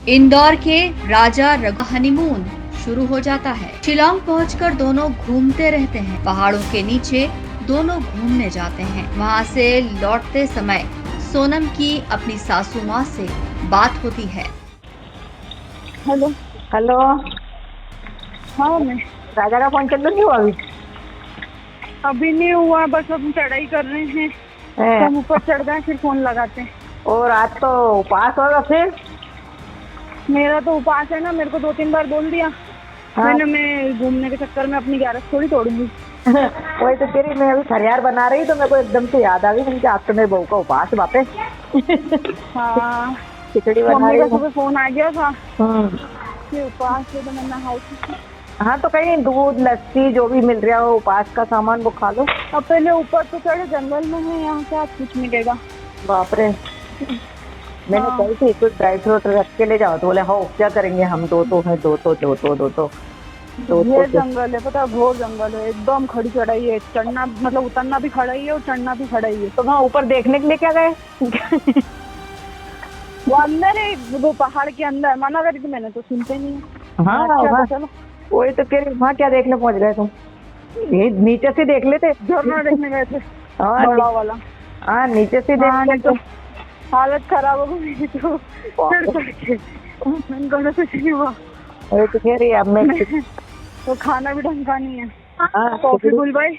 इंदौर के राजा रघु हनीमून शुरू हो जाता है। शिलोंग पहुंचकर दोनों घूमते रहते हैं। पहाड़ों के नीचे दोनों घूमने जाते हैं। वहां से लौटते समय सोनम की अपनी सासू माँ से बात होती है। Hello hello. हाँ मैं राजा का फोन चल नहीं हुआ अभी नहीं हुआ, बस हम चढ़ाई कर रहे हैं तो है? हम ऊपर चढ़ गए फिर फोन लगाते हैं। और आज तो उपवास होगा फिर। मेरा तो उपास है ना, मेरे को 2-3 बार बोल दिया। हाँ। मैंने मैं घूमने के चक्कर में अपनी ग्यारस थोड़ी तोड़ूंगी। वही तो कह रही, मैं अभी खरियार बना रही तो मेरे को एकदम से याद आ गई कि आज तो मेरे बहू का उपवास वापस। हाँ खिचड़ी बना मम्मी रही का हूँ। सुबह फोन आ गया था हम्म। कि उपास है तो मैं नहाई थी। हाँ तो कहीं दूध लस्सी जो भी मिल रहा हो उपवास का सामान वो खा लो। अब पहले ऊपर तो चढ़े, जंगल में है, यहाँ से आज कुछ मिलेगा। बाप रे। मैंने हाँ। कही थी कुछ ड्राई फ्रूट रख के ले जाओ तो बोले हाँ क्या करेंगे हम, दो तो ये जंगल है, पता है, घोर जंगल है, एकदम खड़ी चढ़ाई है। चढ़ना मतलब उतरना भी खड़ा ही है और चढ़ना भी खड़ा ही है। तो वहाँ ऊपर देखने के लिए क्या गए? वो अंदर है, वो पहाड़ के अंदर। मना करी थी मैंने तो सुनते नहीं है। हाँ अच्छा हाँ। तो चलो। वही तो कह रही, वहाँ क्या देखने पहुँच गए तुम? ये नीचे से देख लेते। झरना देखने गए थे, हाँ बड़ा वाला। हाँ नीचे से हाँ, देख नहीं तो लेते। हालत खराब हो गई मेरी तो चढ़ चढ़ के। मैंने कहा कुछ नहीं हुआ। वही तो कह रही अब मैं। तो खाना भी ढंग का नहीं है। हाँ, कॉफी बुलवाई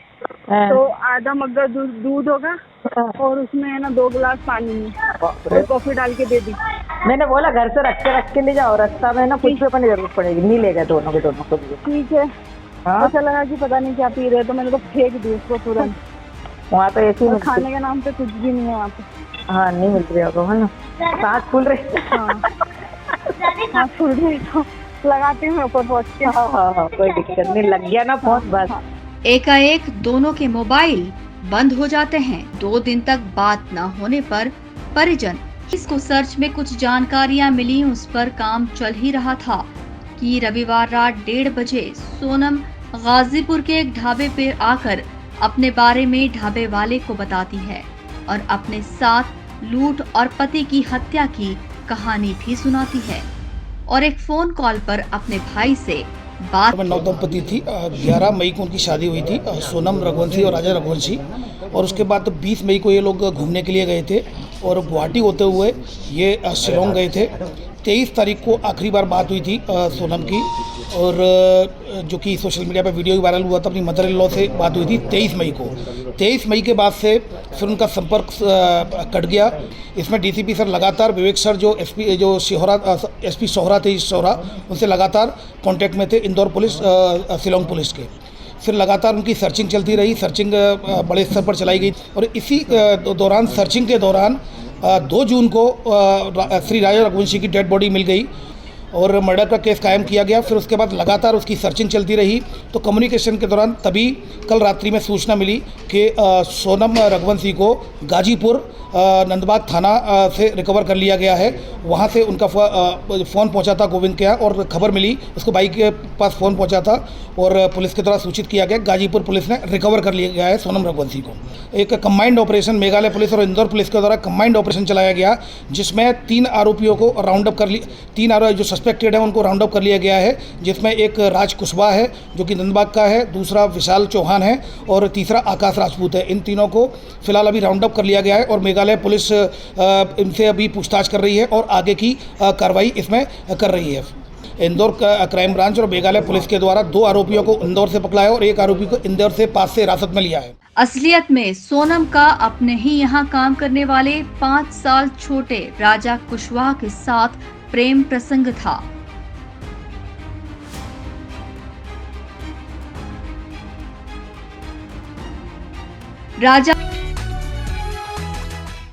हाँ, तो आधा मग्गा दूध होगा हाँ। और उसमें है ना 2 गिलास पानी में बाप रे। और कॉफी डाल के दे दी। मैंने बोला घर से रख के ले जाओ, रास्ता में ना कुछ भी अपनी जरूरत पड़ेगी। नहीं ले गए दोनों को लिए। ठीक है। हाँ ऐसा लगा कि पता नहीं क्या पी रहे, तो मैंने तो फेंक दी उसको तुरंत। वहाँ तो ऐसी और खाने के नाम पे कुछ भी नहीं है वहाँ पे। हाँ नहीं मिल रही होगा, है ना? सांस फूल रही। हाँ फूल रही तो लगाती हूँ ऊपर पहुँच के। हाँ कोई दिक्कत नहीं, लग गया ना फोन बस। एकाएक दोनों के मोबाइल बंद हो जाते हैं। 2 दिन तक बात न होने पर परिजन इसको सर्च में कुछ जानकारियां मिली, उस पर काम चल ही रहा था कि रविवार रात 1:30 बजे सोनम गाजीपुर के एक ढाबे पे आकर अपने बारे में ढाबे वाले को बताती है और अपने साथ लूट और पति की हत्या की कहानी भी सुनाती है और एक फोन कॉल पर अपने भाई से बात। नव दंपति थी। 11 मई को उनकी शादी हुई थी, सोनम रघुवंशी और राजा रघुवंशी। और उसके बाद 20 मई को ये लोग घूमने के लिए गए थे और गुवाहाटी होते हुए ये शिलोंग गए थे। 23 तारीख को आखिरी बार बात हुई थी सोनम की, और जो कि सोशल मीडिया पर वीडियो वायरल हुआ था, अपनी मदर इन लॉ से बात हुई थी 23 मई को। 23 मई के बाद से फिर उनका संपर्क कट गया। इसमें डीसीपी सर लगातार, विवेक सर जो एसपी जो एसपी सोहरा थे, सोहरा, उनसे लगातार कांटेक्ट में थे, इंदौर पुलिस, शिलोंग पुलिस के। फिर लगातार उनकी सर्चिंग चलती रही। सर्चिंग बड़े स्तर पर चलाई गई और इसी दौरान, सर्चिंग के दौरान 2 जून को श्री राजा रघुवंशी की डेड बॉडी मिल गई और मर्डर का केस कायम किया गया। फिर उसके बाद लगातार उसकी सर्चिंग चलती रही। तो कम्युनिकेशन के दौरान तभी कल रात्रि में सूचना मिली कि सोनम रघुवंशी को गाजीपुर नंदबाग थाना से रिकवर कर लिया गया है। वहाँ से उनका फ़ोन पहुँचा था गोविंद के यहाँ, और खबर मिली, उसको भाई के पास फ़ोन पहुँचा था और पुलिस के द्वारा सूचित किया गया। गाजीपुर पुलिस ने रिकवर कर लिया गया है सोनम रघुवंशी को। एक कंबाइंड ऑपरेशन मेघालय पुलिस और इंदौर पुलिस के द्वारा कंबाइंड ऑपरेशन चलाया गया, जिसमें 3 आरोपियों को राउंड अप कर लिया। 3 आरोपी जो सस्पेक्टेड है उनको राउंड अप कर लिया गया है, जिसमें एक राज कुशवाहा है जो कि नंदबाग का है, दूसरा विशाल चौहान है और तीसरा आकाश राजपूत है। इन तीनों को फिलहाल अभी राउंड अप कर लिया गया है और मेघालय पुलिस इनसे अभी पूछताछ कर रही है और आगे की कार्रवाई इसमें कर रही है। इंदौर क्राइम ब्रांच और मेघालय पुलिस के द्वारा 2 आरोपियों को इंदौर से पकड़ा है और एक आरोपी को इंदौर से पास से हिरासत में लिया है। असलियत में सोनम का अपने ही यहाँ काम करने वाले 5 साल छोटे राजा कुशवाहा के साथ प्रेम प्रसंग था। राजा